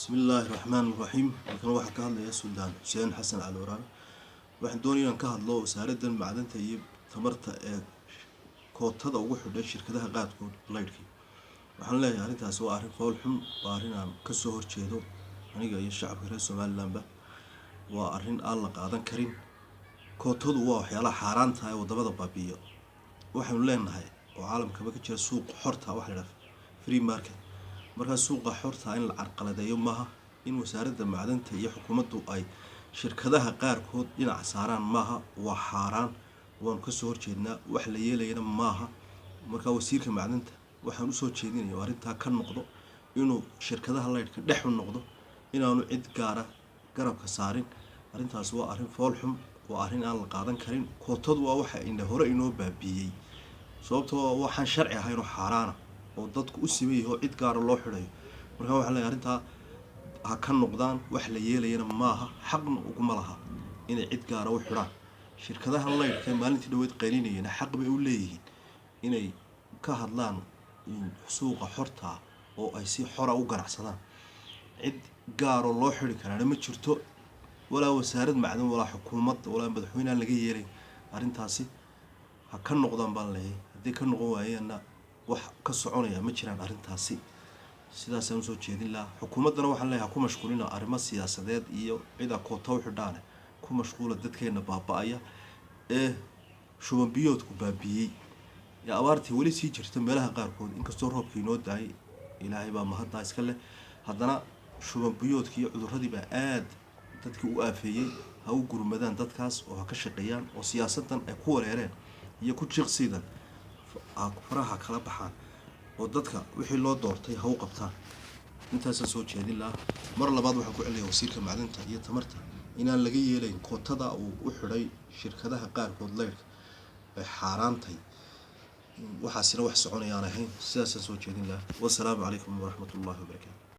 بسم الله الرحمن الرحيم. halkan waxa ka hadlaya Suldaan Hussein Xasan Cali Waraan. waxaan doonayaa ka hadlo wasaaradda macdanta iyo tamarta ee kootada ugu xidhay shirkadaha qaadkood leydhkii. waxaan leeyahay arrintaas waa arrin fool xun, waa arrin aan ka soo horjeedo aniga iyo shacabka reer Somaliland ba. waa arrin aan la qaadan karin. kootadu waa waxyaalaha xaaraanta ah ee wadamada baabi'iyo. waxaanu leenahay oo caalamka ka jira suuq xorta wax la yiraahdo free market. marka suuqa xorta in la carqaladeeyo maaha, in wasaaradda macdanta iyo xukuumaddu ay shirkadaha qaarkood dhinac saaraan maaha, waa xaaraan. waan ka soo horjeednaa, wax la yeelayna maaha. marka wasiirka macdanta waxaan u soo jeedinayaa arrintaa ka noqdo, inuu shirkadaha leydhka dhex u noqdo, inaanu cid gaara garabka saarin. arrintaas waa arrin fool xun, waa arrin aan la qaadan karin. kootadu waa waxa hore inoo baabiiyey, sababtoo waxaan sharci ahayn oo xaaraana oo dadku u simeeyay oo cid gaar loo xidhayo. marka waxa la arinta ha ka noqdaan, wax la yeelayna maaha, xaqna uguma laha inay cid gaar u xidhaan. shirkadaha leydhka maalintii dhaweyd qaylinayeen xaq bay u leeyihiin inay ka hadlaan suuqa xorta oo ay si xora u ganacsadaan. cid gaar oo loo xidhi karaa ma jirto, walaa wasaarad macdan walaa xukuumad walaa madaxweynaha laga yeelay. arrintaasi ha ka noqdaan baan leeyahay. haddii ka noqon waayeenna wax ka soconaya ma jiraan arrintaasi. sidaas aan soo jeedin lahaa xukuumaddana waxaan leeyahay ku mashquulina arrimo siyaasadeed iyo cid koota u xidhaan, ku mashquula dadkeena baaba'aya ee shuban biyoodku baabiyey ee abaartii weli sii jirta meelaha qaarkood. inkastoo roobkii inoo daay, ilaahay baa mahadda iska leh, haddana shuban biyoodkii iyo cuduradii baa aad dadkii u aafeeyey. ha u gurmadaan dadkaas oo ha ka shaqeeyaan, oo siyaasaddan ay ku wareereen iyo ku jiqsiidan faraha kala baxaan, oo dadka wixii loo doortay ha u qabtaan. intaasaan soo jeedin lahaa. mar labaad waxaan ku celinayaa wasiirka macdanta iyo tamarta inaan laga yeelayn kootada uu u xidhay shirkadaha qaarkood leydhka ay xaaraantay. waxaasina wax soconayaan ahayn. sidaasaan soo jeedin lahaa. wassalaamu calaykum waraxmatullaahi wabarakaatu.